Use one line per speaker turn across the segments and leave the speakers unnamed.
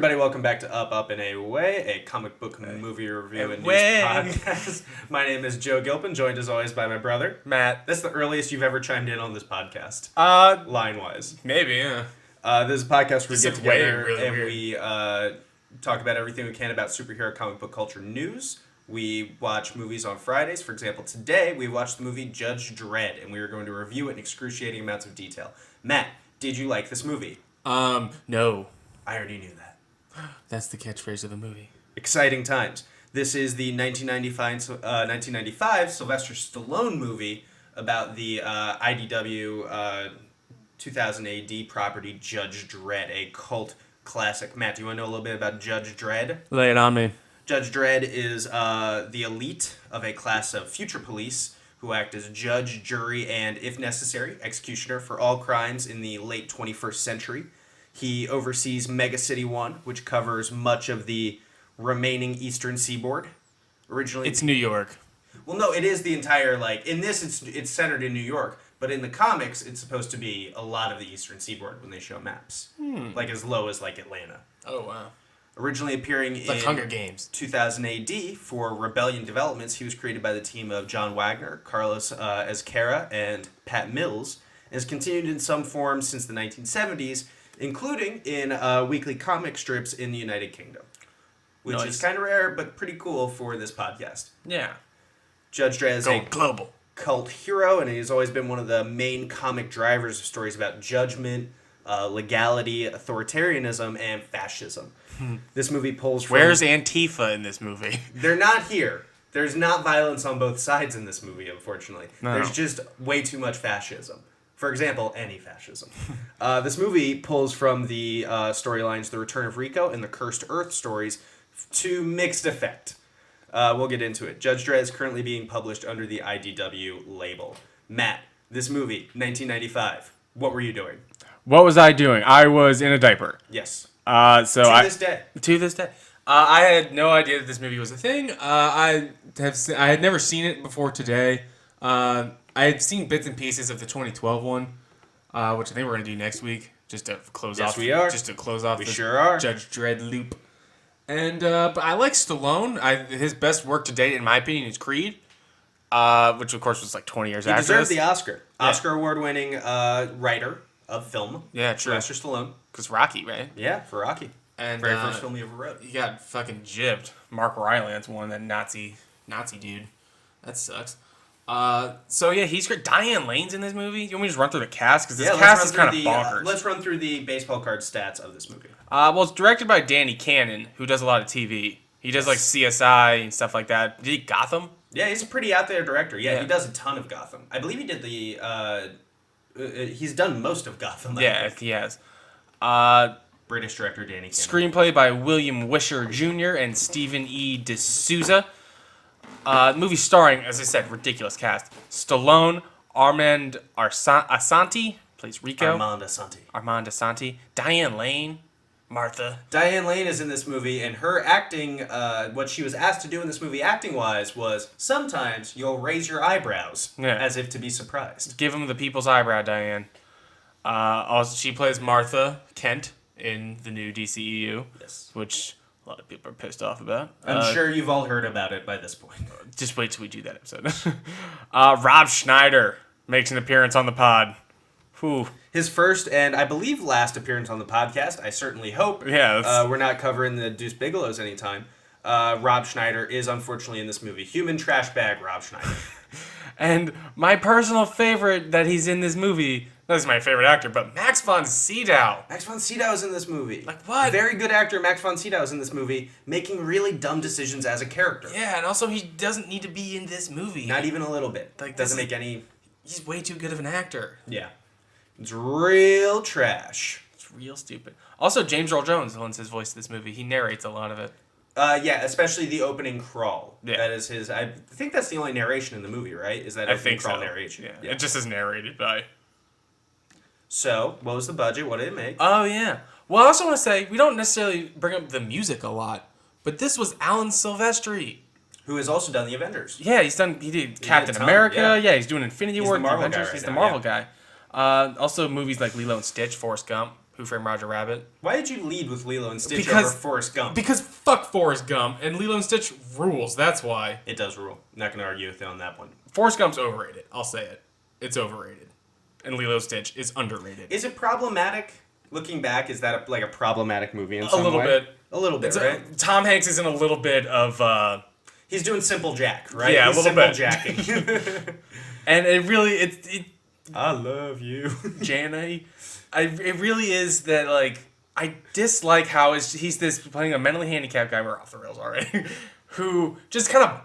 everybody, welcome back to Up and Away, a comic book movie review and news podcast. My name is Joe Gilpin, joined as always by my brother,
Matt.
That's the earliest you've ever chimed in on this podcast, line-wise.
Maybe, yeah.
This is a podcast where we get together
really
and
weird.
we talk about everything we can about superhero comic book culture news. We watch movies on Fridays. For example, today we watched the movie Judge Dredd, and we are going to review it in excruciating amounts of detail. Matt, did you like this movie?
No.
I already knew that.
That's the catchphrase of the movie.
Exciting times. This is the 1995 Sylvester Stallone movie about the IDW 2000 AD property Judge Dredd, a cult classic. Matt, do you want to know a little bit about Judge Dredd?
Lay it on me.
Judge Dredd is the elite of a class of future police who act as judge, jury, and, if necessary, executioner for all crimes in the late 21st century. He oversees Mega City 1, which covers much of the remaining eastern seaboard. Originally,
It's New York.
well, no, it is the entire, in this, it's centered in New York, but in the comics, it's supposed to be a lot of the eastern seaboard when they show maps. As low as, Atlanta.
Oh, wow.
Originally appearing
It's like
in
Hunger Games.
2000 AD for Rebellion Developments, he was created by the team of John Wagner, Carlos Ezquerra, and Pat Mills, and has continued in some form since the 1970s, including in weekly comic strips in the United Kingdom, which is kind of rare, but pretty cool for this podcast.
Yeah.
Judge Dredd is a
global
cult hero, and he's always been one of the main comic drivers of stories about judgment, legality, authoritarianism, and fascism. This movie pulls from...
Where's Antifa in this movie?
They're not here. There's not violence on both sides in this movie, unfortunately.
No.
There's just way too much fascism. For example, any fascism. This movie pulls from the storylines The Return of Rico and the Cursed Earth stories to mixed effect. We'll get into it. Judge Dredd is currently being published under the IDW label. Matt, this movie, 1995. What were you doing?
What was I doing? I was in a diaper.
Yes.
To
this day.
To this day. I had no idea that this movie was a thing. I had never seen it before today. I had seen bits and pieces of the 2012 one, which I think we're going to do next week, just to close off.
Yes, we are.
Just to close off
We
the
sure are.
Judge Dredd loop. And but I like Stallone. His best work to date, in my opinion, is Creed, which of course was 20 years
He
after
deserved
this.
the Oscar. Oscar award-winning writer of film.
Yeah, true.
Sylvester Stallone.
Because Rocky, right?
Yeah, for Rocky.
And
Very first film he ever wrote.
He got fucking jibbed. Mark Rylance won, that Nazi dude. That sucks. So yeah, he's great. Diane Lane's in this movie. You want me to just run through the cast? Because this cast is kind of bonkers.
Let's run through the baseball card stats of this movie.
Well, it's directed by Danny Cannon, who does a lot of TV. He does CSI and stuff like that. Did he Gotham?
Yeah, he's a pretty out there director. Yeah,
Yeah.
he does a ton of Gotham. I believe he did the. He's done most of Gotham.
Yeah, he has.
British director Danny Cannon.
Screenplay by William Wisher Jr. and Stephen E. D'Souza. Movie starring, as I said, ridiculous cast. Stallone, Armand Asante plays Rico.
Armand Asante.
Diane Lane, Martha.
Diane Lane is in this movie, and her acting, what she was asked to do in this movie acting-wise was, sometimes you'll raise your eyebrows, as if to be surprised.
Give him the people's eyebrow, Diane. Also, she plays Martha Kent in the new DCEU,
Yes.
which a lot of people are pissed off about.
I'm sure you've all heard about it by this point.
Just wait till we do that episode. Rob Schneider makes an appearance on the pod. Whew.
His first and I believe last appearance on the podcast. I certainly hope.
Yeah.
We're not covering the Deuce Bigelows anytime. Rob Schneider is unfortunately in this movie. Human trash bag Rob Schneider.
And my personal favorite that he's in this movie, this is my favorite actor, but Max von Sydow.
Max von Sydow is in this movie.
What?
Very good actor Max von Sydow is in this movie, making really dumb decisions as a character.
Yeah, and also he doesn't need to be in this movie.
Not even a little bit. Doesn't make any...
He's way too good of an actor.
Yeah. It's real trash.
It's real stupid. Also, James Earl Jones lends his voice to this movie. He narrates a lot of it.
Yeah, especially the opening crawl.
Yeah.
That is his... I think that's the only narration in the movie, right? Is that opening crawl narration?
Yeah. It just is narrated by...
So, what was the budget? What did it make?
Oh, yeah. Well, I also want to say, we don't necessarily bring up the music a lot, but this was Alan Silvestri.
Who has also done the Avengers.
Yeah, he did Captain America. Yeah, he's doing Infinity War.
The Marvel guy
He's
right
the
now,
Marvel guy. Also movies like Lilo and Stitch, Forrest Gump, Who Framed Roger Rabbit.
Why did you lead with Lilo and Stitch
Because-
over Forrest Gump?
Because fuck Forrest Gump, and Lilo and Stitch rules, that's why.
It does rule. Not going to argue with you on that one.
Forrest Gump's overrated, I'll say it. It's overrated. And Lilo and Stitch is underrated.
Is it problematic? Looking back, is that a problematic movie in some
little
way?
bit.
A little bit, right?
Tom Hanks is in a little bit of...
He's doing Simple Jack, right?
Yeah,
He's
a little
simple
bit.
jacking.
and it really... It
I love you.
Jana. It really is that, like, I dislike how he's this playing a mentally handicapped guy, we're off the rails already, who just kind of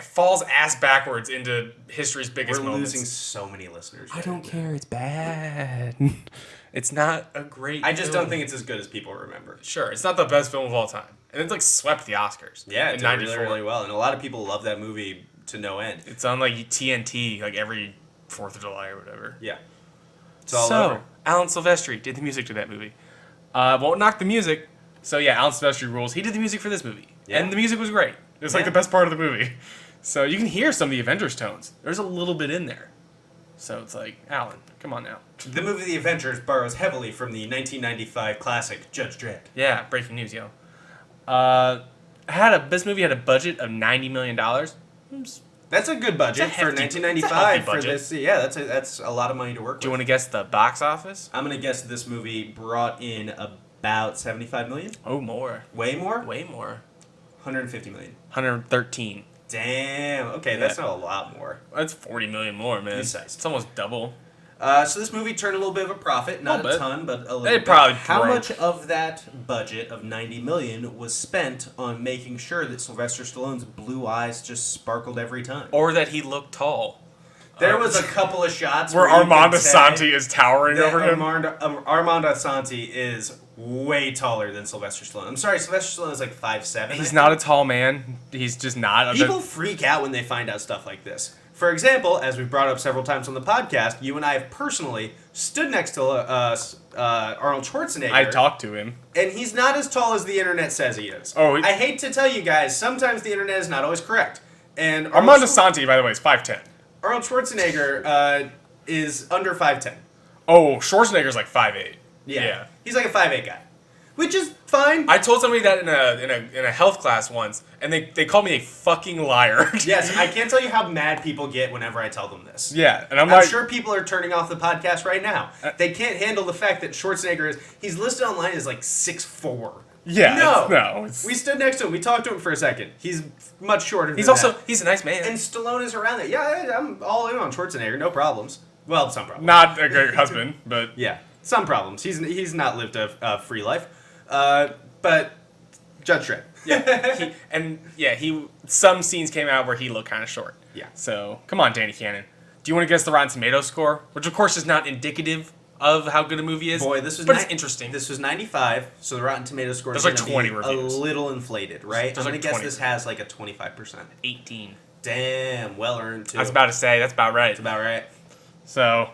falls ass backwards into history's biggest
We're
moments.
losing so many listeners.
I don't care, it's bad. It's not a great
I just
film.
don't think it's as good as people remember.
Sure, it's not the best film of all time. And it's, like, swept the Oscars.
Yeah, it
in
did really, really well. And a lot of people love that movie to no end.
It's on, like, TNT, like, every 4th of July or whatever.
Yeah. It's all over.
Alan Silvestri did the music to that movie. Won't knock the music. So yeah, Alan Silvestri rules. He did the music for this movie.
Yeah.
And the music was great. It was like the best part of the movie. So you can hear some of the Avengers tones. There's a little bit in there. So it's like, Alan, come on now.
The movie The Avengers borrows heavily from the 1995 classic Judge Dredd.
Yeah, breaking news, yo. This movie had a budget of $90 million.
That's a good budget for
hefty-
1995
it's a healthy
for
budget.
this. Yeah, that's a lot of money to work
Do you
with.
want to guess the box office?
I'm gonna guess this movie brought in about 75 million.
Oh, more.
Way more.
Way more.
150 million.
113.
Damn. Okay, that's not a lot more.
That's 40 million more, man.
Precise.
It's almost double.
So this movie turned a little bit of a profit, not
Little
a
bit.
ton, but a little
It
bit.
probably
How
broke.
much of that budget of 90 million was spent on making sure that Sylvester Stallone's blue eyes just sparkled every time?
Or that he looked tall.
There was a couple of shots
Where
where you
Armand
could say
Asante is towering
that
over him.
Armand Asante is way taller than Sylvester Stallone. I'm sorry, Sylvester Stallone is like 5'7".
He's not a tall man. He's just not.
People freak out when they find out stuff like this. For example, as we've brought up several times on the podcast, you and I have personally stood next to Arnold Schwarzenegger.
I talked to him.
And he's not as tall as the internet says he is.
Oh,
I hate to tell you guys, sometimes the internet is not always correct. And
Armand Asante, by the way, is 5'10".
Arnold Schwarzenegger is under 5'10".
Oh, Schwarzenegger's like 5'8". Yeah.
He's like a 5'8" guy. Which is fine.
I told somebody that in a health class once, and they called me a fucking liar.
Yes, I can't tell you how mad people get whenever I tell them this.
Yeah, and I'm
I'm
like,
sure people are turning off the podcast right now. They can't handle the fact that Schwarzenegger he's listed online as like 6'4".
yeah,
No.
it's-
We stood next to him. We talked to him for a second. He's much shorter than
he's also
that.
he's a nice man.
And Stallone is around that. Yeah, I'm all in on Schwarzenegger. No problems. Well, some problems.
Not a great husband, but
Yeah, some problems. He's not lived a free life. But Judge Dredd.
Some scenes came out where he looked kind of short.
Yeah.
So come on, Danny Cannon. Do you want to guess the Rotten Tomatoes score? Which of course is not indicative of how good a movie is.
Boy, this was
but it's interesting.
This was 95, so the Rotten Tomatoes score is
There's like
gonna
20
be
reviews.
a little inflated, right?
There's
I'm gonna
like
guess
20
this has like a 25%.
18.
Damn, well earned too.
I was about to say that's about right.
That's about right.
So,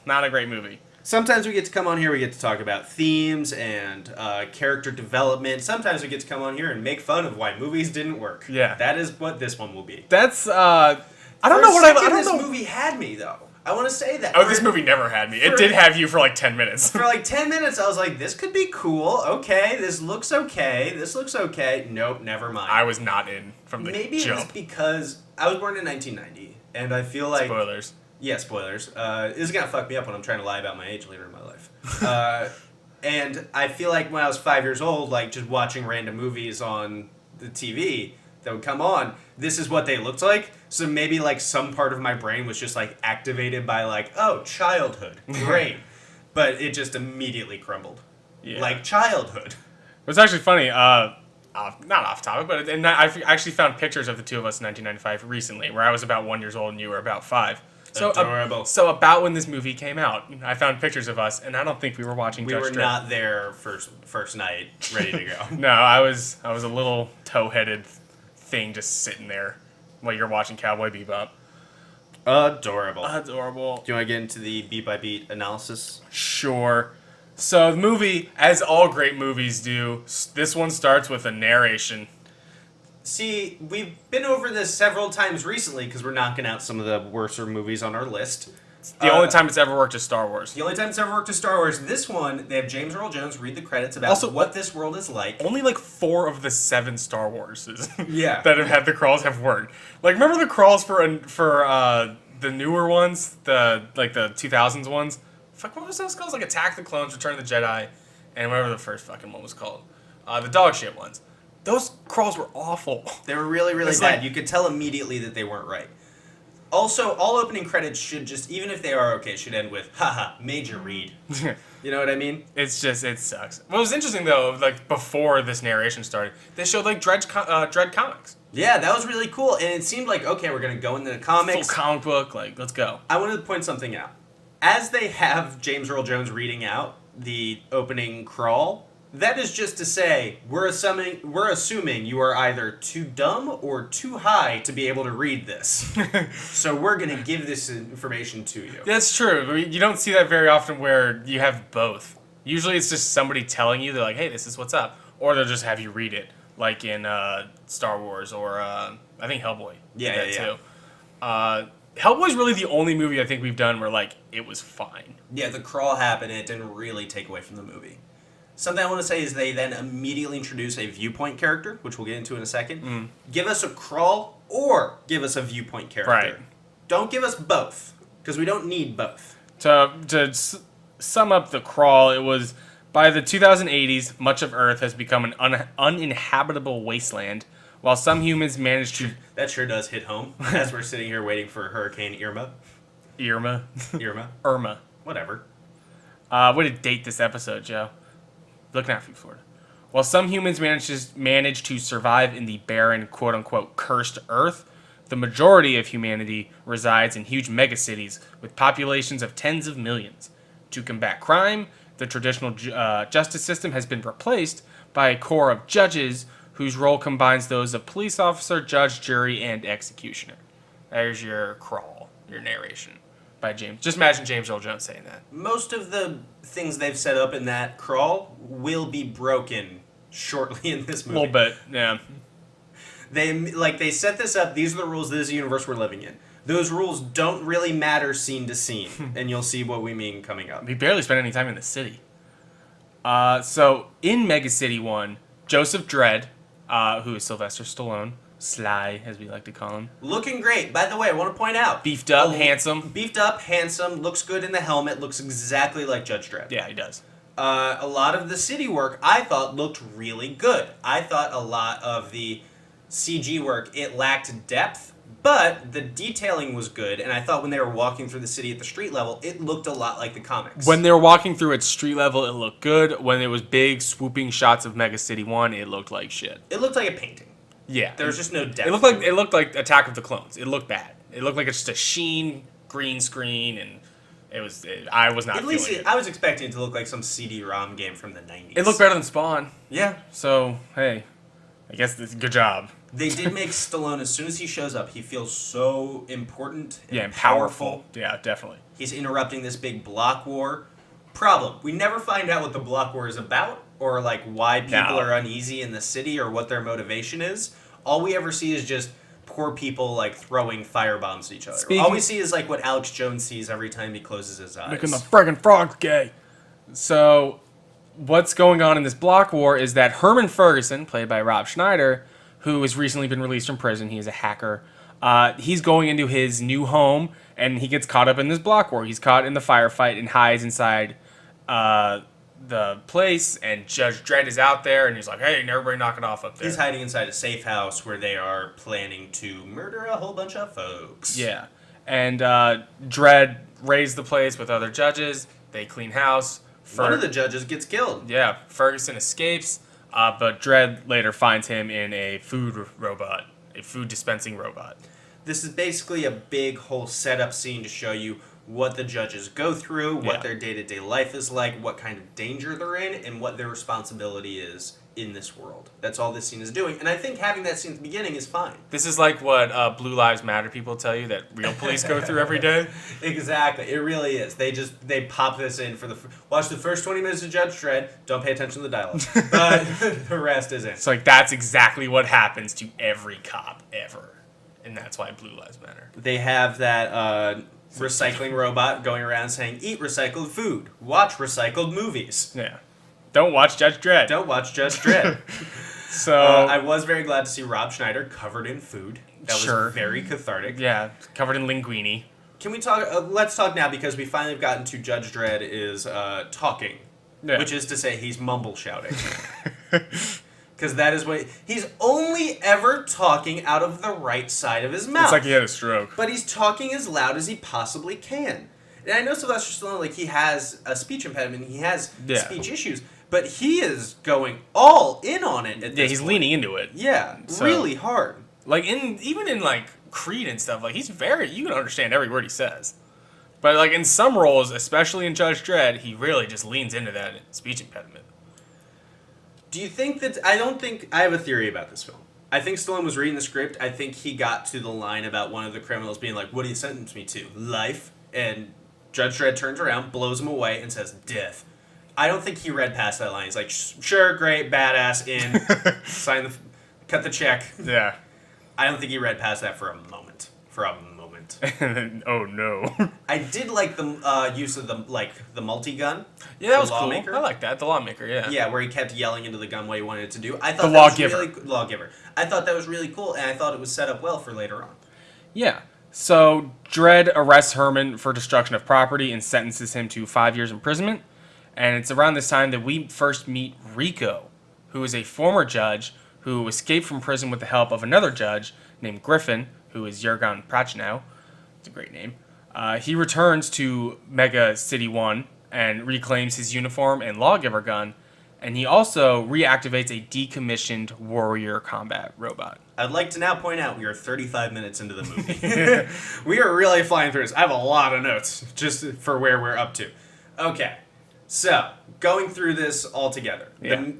not a great movie.
Sometimes we get to come on here, we get to talk about themes and character development. Sometimes we get to come on here and make fun of why movies didn't work.
Yeah.
That is what this one will be.
That's I don't know what I don't
This
know.
movie had me though. I want to say that.
Oh, this movie never had me. It
for-
did have you for like 10 minutes.
For like 10 minutes, I was like, this could be cool. Okay, this looks okay. This looks okay. Nope, never mind.
I was not in from the
Maybe it was
jump.
because I was born in 1990, and I feel like...
Spoilers.
Yeah, spoilers. This is going to fuck me up when I'm trying to lie about my age later in my life. And I feel like when I was 5 years old, like just watching random movies on the TV that would come on, this is what they looked like. So maybe like some part of my brain was just like activated by like, oh, childhood. Great. But it just immediately crumbled.
Yeah.
Like childhood.
It was actually funny. Not off topic, but I actually found pictures of the two of us in 1995 recently, where I was about 1 year old and you were about 5. So,
Adorable.
So about when this movie came out, I found pictures of us, and I don't think we were watching.
We
Judge
were
Dredd.
not there first night, ready to go.
No, I was a little toe-headed thing just sitting there while you're watching Cowboy Bebop.
Adorable.
Adorable.
Do you want to get into the beat-by-beat analysis?
Sure. So the movie, as all great movies do, this one starts with a narration.
See, we've been over this several times recently because we're knocking out some of the worser movies on our list.
The only time it's ever worked is Star Wars.
The only time it's ever worked is Star Wars. This one, they have James Earl Jones read the credits about what this world is like.
Only like 4 of the 7 Star Warses
Yeah.
that have had the crawls have worked. Like, remember the crawls for the newer ones, the 2000s ones? Fuck, what was those called? Like Attack the Clones, Return of the Jedi, and whatever the first fucking one was called. The dog shit ones. Those crawls were awful.
They were really, really bad. You could tell immediately that they weren't right. Also, all opening credits should just, even if they are okay, should end with, haha, major read. You know what I mean?
It's just, it sucks. What was interesting, though, like, before this narration started, they showed, like, Dredd comics.
Yeah, that was really cool. And it seemed like, okay, we're going to go into the comics.
Full comic book, like, let's go.
I wanted to point something out. As they have James Earl Jones reading out the opening crawl, that is just to say, we're assuming you are either too dumb or too high to be able to read this. So we're going to give this information to you.
That's true. You don't see that very often where you have both. Usually it's just somebody telling you, they're like, hey, this is what's up. Or they'll just have you read it, like in Star Wars or I think Hellboy.
Yeah.
Too. Hellboy's really the only movie I think we've done where, like, it was fine.
Yeah, the crawl happened and it didn't really take away from the movie. Something I want to say is they then immediately introduce a viewpoint character, which we'll get into in a second. Give us a crawl or give us a viewpoint character.
Right.
Don't give us both, because we don't need both.
To sum up the crawl, it was, by the 2080s, much of Earth has become an uninhabitable wasteland, while some humans manage to...
That sure does hit home, as we're sitting here waiting for Hurricane Irma.
Irma.
Whatever.
Way to date this episode, Joe. Looking out for you, Florida. While some humans manage to survive in the barren, quote-unquote, cursed Earth, the majority of humanity resides in huge megacities with populations of tens of millions. To combat crime, the traditional justice system has been replaced by a corps of judges whose role combines those of police officer, judge, jury, and executioner. There's your crawl, your narration. By James. Just imagine James Earl Jones saying that.
Most of the things they've set up in that crawl will be broken shortly in this movie.
A little bit, yeah.
They set this up. These are the rules. This is the universe we're living in. Those rules don't really matter scene to scene, and you'll see what we mean coming up.
We barely spent any time in the city. So in Mega City 1, Joseph Dredd, who is Sylvester Stallone, Sly, as we like to call him.
Looking great. By the way, I want to point out.
Beefed up, handsome.
Beefed up, handsome, looks good in the helmet, looks exactly like Judge Dredd.
Yeah, he does.
A lot of the city work, I thought, looked really good. I thought a lot of the CG work, it lacked depth, but the detailing was good, and I thought when they were walking through the city at the street level, it looked a lot like the comics.
When they were walking through at street level, it looked good. When it was big, swooping shots of Mega City 1, it looked like shit.
It looked like a painting.
Yeah.
There was just no depth.
It looked like Attack of the Clones. It looked bad. It looked like it's just a sheen green screen, and I was not feeling it.
I was expecting it to look like some CD-ROM game from the 90s.
It looked better than Spawn.
Yeah.
So, hey, I guess that's a good job.
They did make Stallone, as soon as he shows up, he feels so important and
powerful. Yeah, definitely.
He's interrupting this big block war. Problem, we never find out what the block war is about, or like why people are uneasy in the city, or what their motivation is. All we ever see is just poor people like throwing firebombs at each other. All we see is like what Alex Jones sees every time he closes his eyes.
Making the friggin' frogs gay. So, what's going on in this block war is that Herman Ferguson, played by Rob Schneider, who has recently been released from prison, he is a hacker, he's going into his new home, and he gets caught up in this block war. He's caught in the firefight and hides inside the place, and Judge Dredd is out there, and he's like, hey, everybody knock it off up there.
He's hiding inside a safe house where they are planning to murder a whole bunch of folks.
Yeah. And Dredd raised the place with other judges. They clean house.
One of the judges gets killed.
Yeah. Ferguson escapes, but Dredd later finds him in a food dispensing robot.
This is basically a big whole setup scene to show you what the judges go through, what their day-to-day life is like, what kind of danger they're in, and what their responsibility is in this world. That's all this scene is doing, and I think having that scene at the beginning is fine.
This is like what Blue Lives Matter people tell you that real police go through every day.
Exactly, it really is. They pop this in for watch the first 20 minutes of Judge Dredd, don't pay attention to the dialogue, but the rest is in.
It's like that's exactly what happens to every cop ever. And that's why Blue Lives Matter.
They have that recycling robot going around saying, eat recycled food, watch recycled movies.
Yeah. Don't watch Judge Dredd.
Don't watch Judge Dredd.
So
I was very glad to see Rob Schneider covered in food. That was very cathartic.
Yeah, covered in linguine.
Can we talk? Let's talk now because we finally have gotten to Judge Dredd is talking, which is to say he's mumble shouting. Because that is what he's only ever talking out of the right side of his mouth.
It's like he had a stroke.
But he's talking as loud as he possibly can. And I know Sylvester Stallone, like he has a speech impediment, he has speech issues, but he is going all in on it. At this
he's
point.
leaning into it.
Yeah, really hard.
Like even in like Creed and stuff, like you can understand every word he says. But like in some roles, especially in Judge Dredd, he really just leans into that speech impediment.
Do you think that... I have a theory about this film. I think Stallone was reading the script. I think he got to the line about one of the criminals being like, what do you sentence me to? Life? And Judge Dredd turns around, blows him away, and says, death. I don't think he read past that line. He's like, sure, great, badass, in, cut the check.
Yeah.
I don't think he read past that for a moment.
Oh, no.
I did like the use of the multi-gun.
Yeah, that was
lawmaker.
cool. I like that. The lawmaker, yeah.
Yeah, where he kept yelling into the gun what he wanted it to do. I thought
the
that
lawgiver.
Was really, lawgiver. I thought that was really cool, and I thought it was set up well for later on.
Yeah. So, Dredd arrests Herman for destruction of property and sentences him to 5 years imprisonment. And it's around this time that we first meet Rico, who is a former judge who escaped from prison with the help of another judge named Griffin, who is Jurgen Prochnow. It's a great name. He returns to Mega City 1 and reclaims his uniform and lawgiver gun, and he also reactivates a decommissioned warrior combat robot.
I'd like to now point out we are 35 minutes into the movie. We are really flying through this. I have a lot of notes just for where we're up to. Okay, so going through this all together.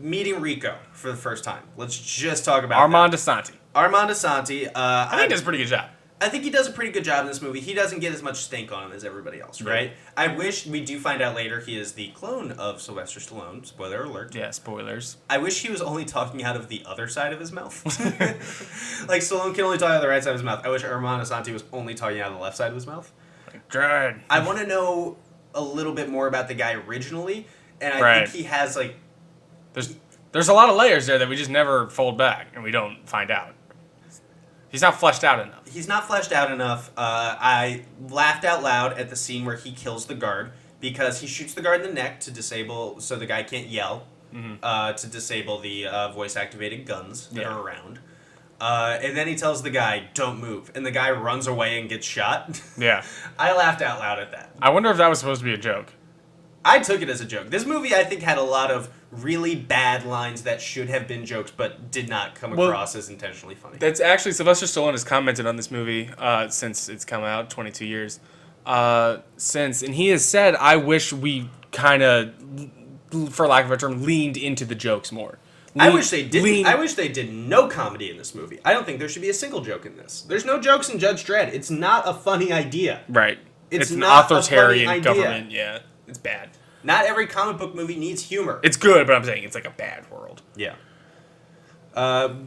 Meeting Rico for the first time. Let's just talk about
Armand Asante.
Armand Asante.
I think he does a pretty good job.
I think he does a pretty good job in this movie. He doesn't get as much stink on him as everybody else, right? I wish we do find out later he is the clone of Sylvester Stallone. Spoiler alert.
Yeah, spoilers.
I wish he was only talking out of the other side of his mouth. Like, Stallone can only talk out of the right side of his mouth. I wish Armand Asante was only talking out of the left side of his mouth.
Dredd.
I want to know a little bit more about the guy originally, and I think he has, like...
There's a lot of layers there that we just never fold back, and we don't find out. He's not fleshed out enough.
He's not fleshed out enough. I laughed out loud at the scene where he kills the guard because he shoots the guard in the neck to disable, so the guy can't yell, to disable the voice-activated guns that are around. And then he tells the guy, don't move. And the guy runs away and gets shot.
Yeah.
I laughed out loud at that.
I wonder if that was supposed to be a joke.
I took it as a joke. This movie, I think, had a lot of really bad lines that should have been jokes, but did not come across as intentionally funny.
That's actually, Sylvester Stallone has commented on this movie since it's come out, 22 years since, and he has said, I wish we kind of, for lack of a term, leaned into the jokes more.
I wish they did. I wish they did no comedy in this movie. I don't think there should be a single joke in this. There's no jokes in Judge Dredd. It's not a funny idea.
Right.
It's
an
not
authoritarian
a funny idea.
government. Yeah. It's bad.
Not every comic book movie needs humor.
It's good, but I'm saying it's like a bad world.
Yeah.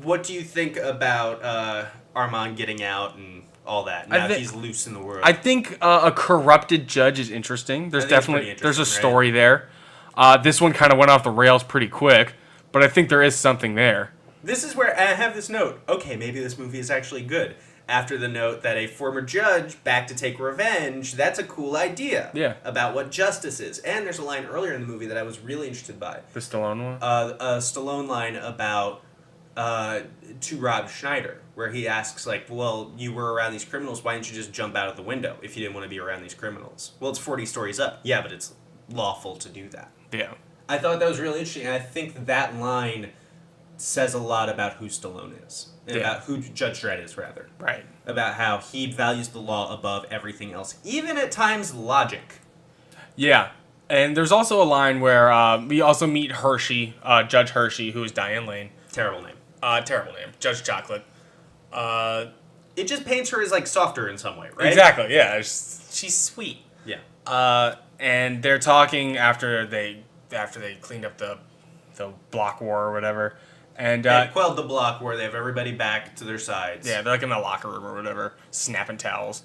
What do you think about Armand getting out and all that? Now he's loose in the world.
I think a corrupted judge is interesting. There's definitely there's a story there. This one kind of went off the rails pretty quick, but I think there is something there.
This is where I have this note. Okay, maybe this movie is actually good. After the note that a former judge back to take revenge, that's a cool idea.
Yeah.
About what justice is. And there's a line earlier in the movie that I was really interested by.
The Stallone one?
A Stallone line about to Rob Schneider, where he asks, like, well, you were around these criminals, why didn't you just jump out of the window if you didn't want to be around these criminals? Well, it's 40 stories up. Yeah, but it's lawful to do that.
Yeah.
I thought that was really interesting, and I think that line says a lot about who Stallone is. And about who Judge Dredd is, rather.
Right.
About how he values the law above everything else. Even at times, logic.
Yeah. And there's also a line where we also meet Hershey, Judge Hershey, who is Diane Lane.
Terrible name.
Terrible name. Judge Chocolate.
It just paints her as, like, softer in some way, right?
Exactly, yeah. She's sweet.
Yeah.
And they're talking after they cleaned up the block war or whatever. And
they quelled the block where they have everybody back to their sides.
Yeah, they're like in the locker room or whatever, snapping towels.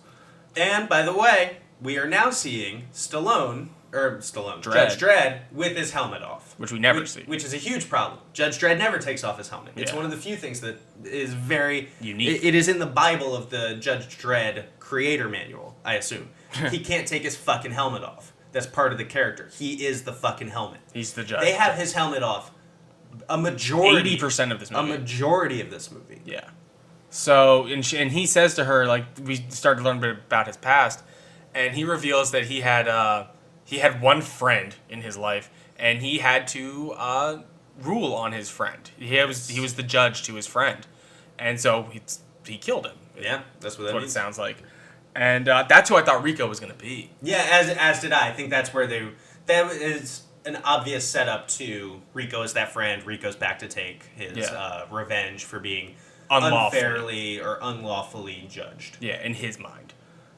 And, by the way, we are now seeing Stallone,
Dredd.
Judge Dredd, with his helmet off.
Which we never see.
Which is a huge problem. Judge Dredd never takes off his helmet. It's
Yeah.
one of the few things that is very...
Unique.
It is in the Bible of the Judge Dredd creator manual, I assume. He can't take his fucking helmet off. That's part of the character. He is the fucking helmet.
He's the judge.
They have his helmet off a majority...
80% of this movie.
A majority of this movie.
Yeah. So, and he says to her, like, we started to learn a bit about his past, and he reveals that he had one friend in his life, and he had to rule on his friend. He was the judge to his friend, and so he killed him.
Yeah, that's what that
That's what
means.
it sounds like. And that's who I thought Rico was going to be.
Yeah, as did I. I think that's where that is an obvious setup to Rico as that friend. Rico's back to take his revenge for being unfairly or unlawfully judged.
Yeah, in his mind.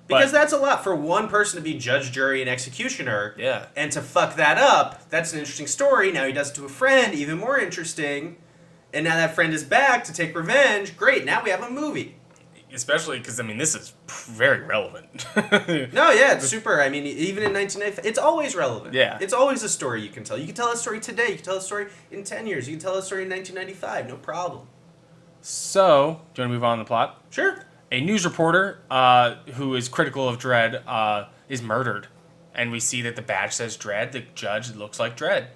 Because that's a lot for one person to be judge, jury, and executioner.
Yeah.
And to fuck that up, that's an interesting story. Now he does it to a friend, even more interesting. And now that friend is back to take revenge. Great, now we have a movie.
Especially because, I mean, this is very relevant.
No, yeah, it's super. I mean, even in 1995, it's always relevant.
Yeah.
It's always a story you can tell. You can tell a story today. You can tell a story in 10 years. You can tell a story in 1995. No problem.
So, do you want to move on to the plot?
Sure.
A news reporter who is critical of Dredd is murdered. And we see that the badge says Dredd. The judge looks like Dredd.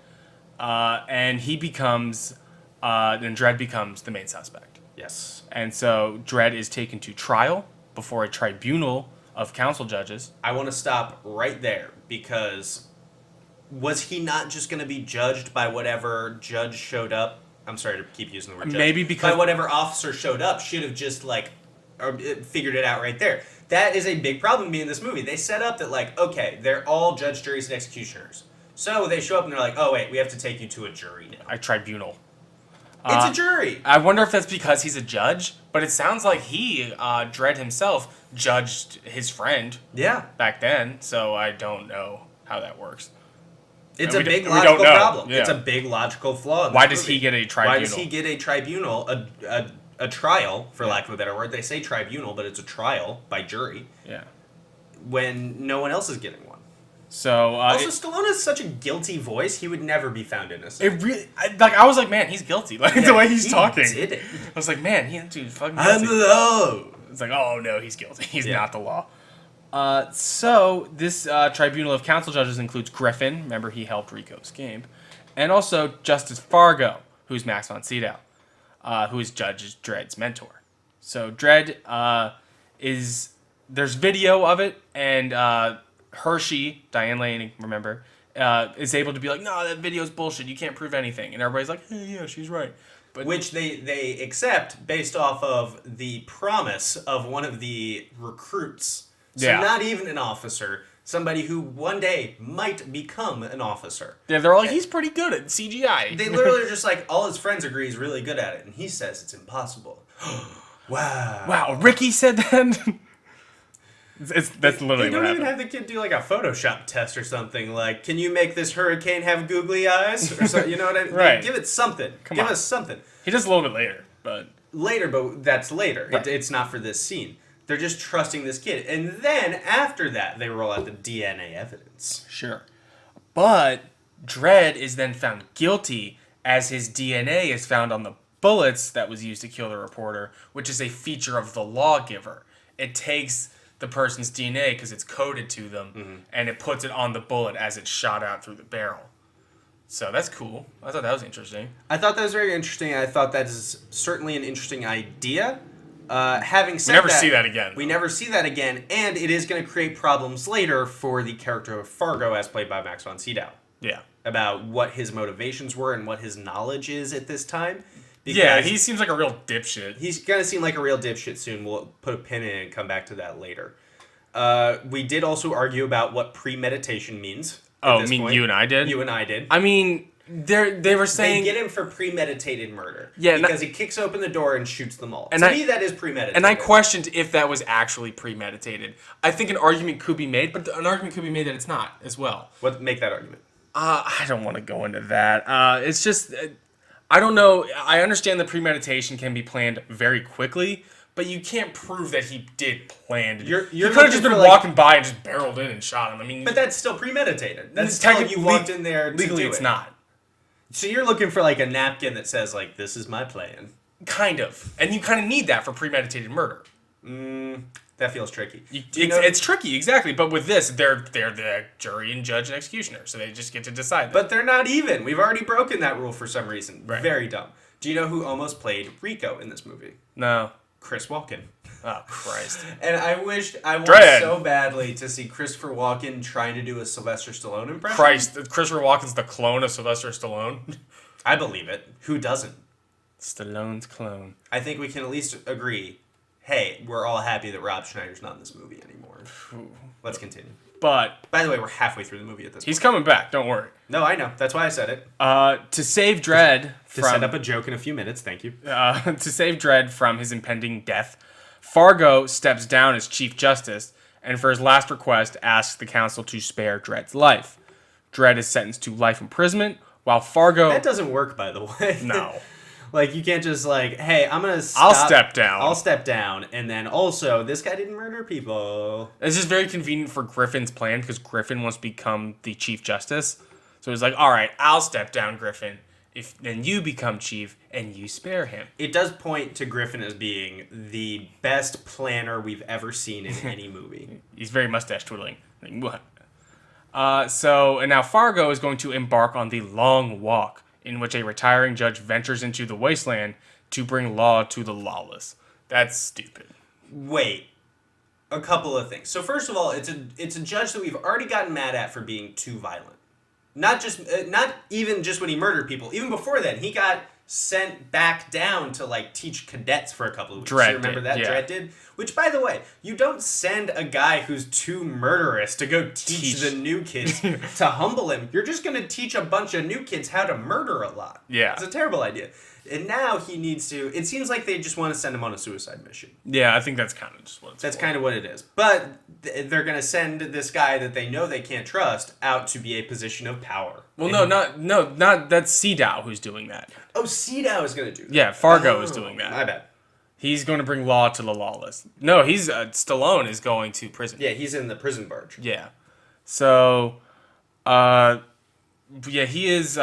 And he becomes... then Dredd becomes the main suspect.
Yes.
And so Dredd is taken to trial before a tribunal of council judges.
I want to stop right there because was he not just going to be judged by whatever judge showed up? I'm sorry to keep using the word judge.
Maybe because...
By whatever officer showed up should have just, like, figured it out right there. That is a big problem to me in this movie. They set up that, like, okay, they're all judge, juries, and executioners. So they show up and they're like, oh, wait, we have to take you to a jury now.
A tribunal.
It's a jury.
I wonder if that's because he's a judge, but it sounds like he, Dredd himself, judged his friend
Yeah.
back then, so I don't know how that works.
It's
We
a
don't-
big
we don't
logical
know.
problem.
Yeah.
It's a big logical flaw. In
Why
this
does
movie.
he get a tribunal?
Why does he get a tribunal, a trial, for lack of a better word? They say tribunal, but it's a trial by jury,
Yeah.
when no one else is getting one.
So,
Also, Stallone has such a guilty voice, he would never be found innocent.
it really, I was like, man, he's guilty. Like, the way he's
he
talking.
did it.
I was like, man, dude's fucking
I'm
guilty.
the law.
It's like, oh no, he's guilty. He's
Yeah.
not the law. So this tribunal of council judges includes Griffin, remember he helped Rico escape, and also Justice Fargo, who's Max von Sydow, who is Judge Dredd's mentor. So Dredd there's video of it, and Hershey, Diane Lane, remember, is able to be like, no, that video's bullshit. You can't prove anything, and everybody's like, hey, yeah, she's right. But
Which they accept based off of the promise of one of the recruits. So
Yeah.
not even an officer, somebody who one day might become an officer.
yeah, they're all like, he's pretty good at CGI.
They literally are just like, all his friends agree he's really good at it, and he says it's impossible. Wow.
Wow, Ricky said that. That's literally
They
what
don't even
happened.
have the kid do like a Photoshop test or something. Like, can you make this hurricane have googly eyes? Or so, you know what I mean?
Right.
Give it something.
Come
Give
on.
us something.
He does a little bit later, but
Later, but that's later.
Right.
It's not for this scene. They're just trusting this kid. And then, after that, they roll out the DNA evidence.
sure. But Dredd is then found guilty as his DNA is found on the bullets that was used to kill the reporter, which is a feature of the lawgiver. It takes the person's DNA because it's coded to them, and it puts it on the bullet as it's shot out through the barrel. So that's cool. I thought that was interesting.
I thought that was very interesting. I thought that is certainly an interesting idea. Having said
We never see that again.
We never see that again, and it is going to create problems later for the character of Fargo, as played by Max von Sydow,
Yeah.
about what his motivations were and what his knowledge is at this time.
Yeah,
Because
he seems like a real dipshit.
he's going to seem like a real dipshit soon. We'll put a pin in it and come back to that later. We did also argue about what premeditation means. at
Oh,
this
I mean,
point.
you and I did?
You and I did.
I mean, they were saying...
They get him for premeditated murder.
Yeah,
because he kicks open the door and shoots them all.
And
To
I-
me, that is premeditated.
And I questioned if that was actually premeditated. I think an argument could be made, but an argument could be made that it's not as well.
Make that argument.
I don't want to go into that. It's just... I don't know. I understand that premeditation can be planned very quickly, but you can't prove that he did plan to.
You're
he could have just been
looking for,
walking by and just barreled in and shot him. I mean,
but that's still premeditated. That's
it's
still
technically
you walked in there to
legally.
do
It's
it.
not.
So you're looking for like a napkin that says like, "This is my plan."
Kind of, and you kind of need that for premeditated murder.
That feels tricky.
It's tricky, exactly. But with this, they're the jury and judge and executioner, so they just get to decide that.
But they're not even. We've already broken that rule for some reason.
Right.
Very dumb. Do you know who almost played Rico in this movie?
No.
Chris Walken.
Oh, Christ.
And I wanted
Dredd.
so badly to see Christopher Walken trying to do a Sylvester Stallone impression.
Christopher Walken's the clone of Sylvester Stallone.
I believe it. Who doesn't?
Stallone's clone.
I think we can at least agree, hey, we're all happy that Rob Schneider's not in this movie anymore. Let's continue.
But
By the way, we're halfway through the movie at this
he's
point.
coming back, don't worry.
No, I know. That's why I said it.
To save Dredd
To set up a joke in a few minutes, thank you.
to save Dredd from his impending death, Fargo steps down as Chief Justice and for his last request asks the council to spare Dredd's life. Dredd is sentenced to life imprisonment while Fargo...
That doesn't work, by the way.
No.
Like, you can't just like, hey, I'm going to
I'll step down.
I'll step down. And then also, this guy didn't murder people.
It's just very convenient for Griffin's plan because Griffin wants to become the Chief Justice. So he's like, all right, I'll step down, Griffin. Then you become chief and you spare him.
It does point to Griffin as being the best planner we've ever seen in any movie.
He's very mustache twiddling. Like, what? And now Fargo is going to embark on the long walk in which a retiring judge ventures into the wasteland to bring law to the lawless. That's stupid.
Wait, a couple of things. So first of all, it's a judge that we've already gotten mad at for being too violent. Not even just when he murdered people. Even before then, he got sent back down to like teach cadets for a couple of weeks.
Dredd
You remember
did,
that?
yeah.
Dredd did. Which, by the way, you don't send a guy who's too murderous to go teach the new kids to humble him. You're just going to teach a bunch of new kids how to murder a lot.
Yeah.
It's a terrible idea. And now he needs to... It seems like they just want to send him on a suicide mission.
Yeah, I think that's kind of just what it's
That's
for.
kind of what it is. But they're going to send this guy that they know they can't trust out to be a position of power.
Well, not that's Seadow who's doing that.
Oh, Seadow is going to do that.
Yeah, Fargo is doing that.
My bad.
He's going to bring law to the lawless. No, Stallone is going to prison.
Yeah, he's in the prison barge.
Yeah. So, he is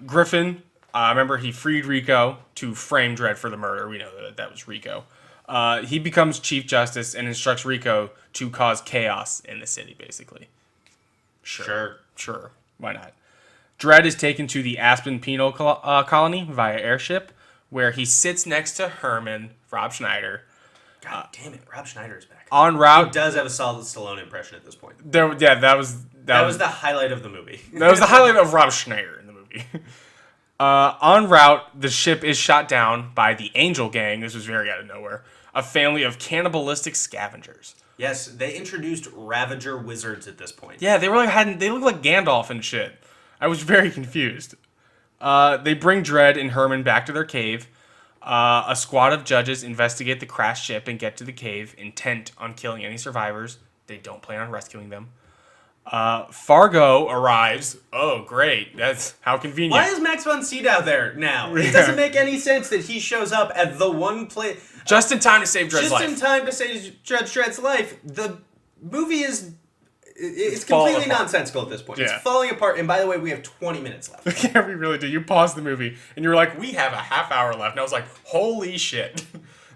Griffin. Remember, he freed Rico to frame Dredd for the murder. We know that was Rico. He becomes Chief Justice and instructs Rico to cause chaos in the city, basically. Sure. Why not? Dredd is taken to the Aspen Penal Colony via airship, where he sits next to Herman, Rob Schneider.
God damn it, Rob Schneider is back.
En
He
route,
does have a solid Stallone impression at this point.
that was
the highlight of the movie.
That was the highlight of Rob Schneider in the movie. En route, the ship is shot down by the Angel Gang. This was very out of nowhere. A family of cannibalistic scavengers.
Yes, they introduced Ravager wizards at this point.
Yeah, they looked like Gandalf and shit. I was very confused. They bring Dredd and Herman back to their cave. A squad of judges investigate the crashed ship and get to the cave, intent on killing any survivors. They don't plan on rescuing them. Fargo arrives. Oh, great. That's how convenient.
Why is Max von Sydow there now? It doesn't make any sense that he shows up at the one place...
Just in time to save Dredd's
Just
life.
in time to save Judge Dredd's life. The movie is... It's
falling
completely
apart.
nonsensical at this point.
Yeah.
It's falling apart. And by the way, we have 20 minutes left.
Yeah, we really do. You paused the movie, and you were like, we have a half hour left. And I was like, holy shit.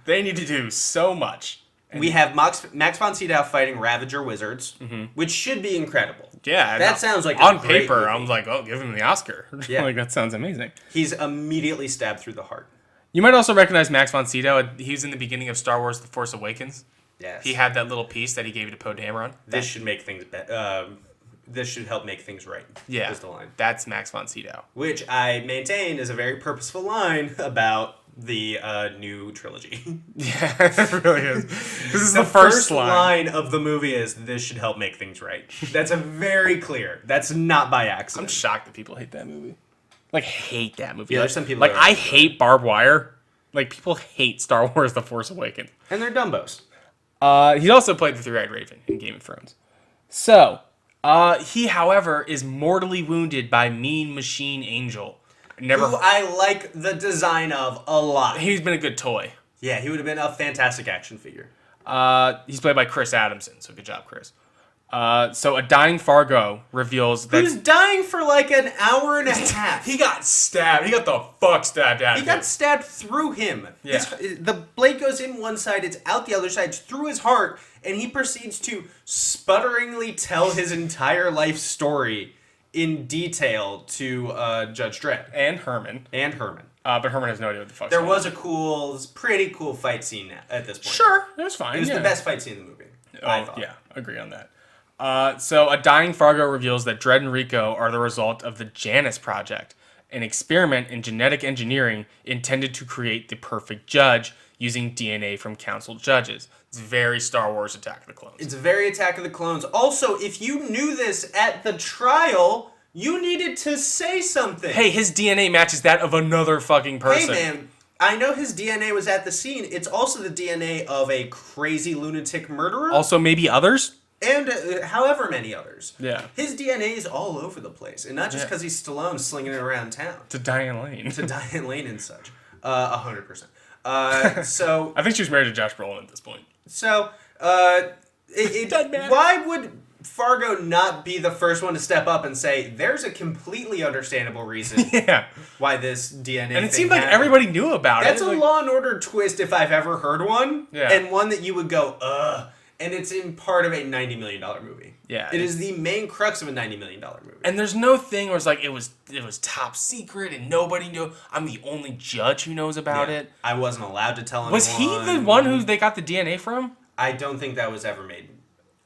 They need to do so much. And
We have Max von Sydow fighting Ravager wizards, which should be incredible.
yeah.
That sounds like a
on
great
paper,
movie.
I was like, oh, give him the Oscar.
Yeah.
Like, that sounds amazing.
He's immediately stabbed through the heart.
You might also recognize Max von Sydow. He was in the beginning of Star Wars The Force Awakens.
Yes.
He had that little piece that he gave to Poe Dameron.
This should make things this should help make things right.
Yeah.
Is the line.
That's Max von Sydow.
Which I maintain is a very purposeful line about the new trilogy.
Yeah, it really is. This is
The
the first line.
line of the movie is, this should help make things right. That's a very clear. That's not by
I'm
accident.
shocked that people hate that movie. Like, hate that movie.
Yeah,
like,
there's some people
like,
that are
I
into
hate Barbed Wire. Like, people hate Star Wars The Force Awakens.
And they're Dumbos.
He also played the Three-Eyed Raven in Game of Thrones. So, he, however, is mortally wounded by Mean Machine Angel.
Who I like the design of a lot.
He's been a good toy.
Yeah, he would have been a fantastic action figure.
He's played by Chris Adamson, so good job, Chris. So a dying Fargo reveals that...
Who's dying for like an hour and a half.
He got stabbed. He got the fuck stabbed out of
He got stabbed through him.
Yeah.
The blade goes in one side, it's out the other side, it's through his heart, and he proceeds to sputteringly tell his entire life story in detail to Judge Dredd.
And Herman. But Herman has no idea what the fuck's
There
going
was a pretty cool fight scene at this point.
Sure, it was fine.
It was the best fight scene in the movie, I thought.
Yeah, agree on that. So a dying Fargo reveals that Dredd and Rico are the result of the Janus Project, an experiment in genetic engineering intended to create the perfect judge using DNA from council judges. It's very Star Wars Attack of the Clones.
It's very Attack of the Clones. Also, if you knew this at the trial, you needed to say something.
Hey, his DNA matches that of another fucking person.
Hey, man, I know his DNA was at the scene. It's also the DNA of a crazy lunatic murderer.
Also, maybe others?
And however many others.
Yeah.
His DNA is all over the place. And not just because he's Stallone slinging it around town.
To Diane Lane.
To Diane Lane and such. 100%. So...
I think she was married to Josh Brolin at this point.
So,
Doesn't matter.
why would Fargo not be the first one to step up and say, there's a completely understandable reason why this DNA
And it
thing
seemed like
happened.
everybody knew about
That's
it.
a Law and Order twist if I've ever heard one.
Yeah.
And one that you would go, ugh. And it's in part of a $90 million movie.
Yeah.
It is the main crux of a $90 million movie.
And there's no thing where it's like it was top secret and nobody knew. I'm the only judge who knows about it.
I wasn't allowed to tell anyone.
Was he the one who they got the DNA from?
I don't think that was ever made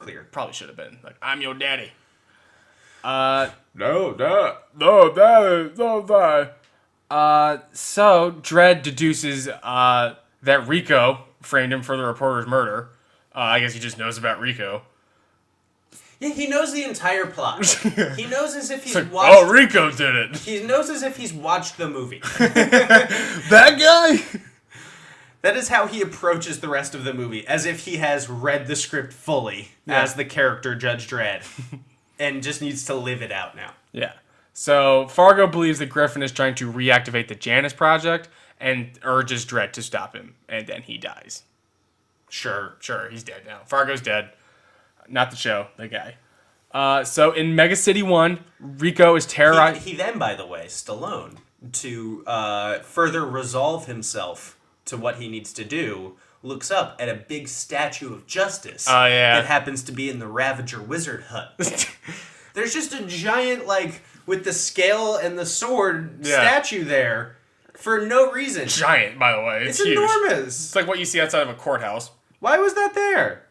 clear.
Probably should have been. Like, I'm your daddy.
No, Dad.
So Dredd deduces that Rico framed him for the reporter's murder. I guess he just knows about Rico.
Yeah, he knows the entire plot. He knows as if he's
Like,
watched...
oh, Rico did it.
He knows as if he's watched the movie.
That guy?
That is how he approaches the rest of the movie, as if he has read the script fully as the character Judge Dredd, and just needs to live it out now.
Yeah. So Fargo believes that Griffin is trying to reactivate the Janus Project and urges Dredd to stop him, and then he dies. Sure, he's dead now. Fargo's dead. Not the show, the guy. So in Mega City 1, Rico is terrorized.
He then, by the way, Stallone, to further resolve himself to what he needs to do, looks up at a big statue of justice that happens to be in the Ravager Wizard Hut. There's just a giant, like, with the scale and the sword statue there for no reason.
Giant, by the way. It's huge.
Enormous.
It's like what you see outside of a courthouse.
Why was that there?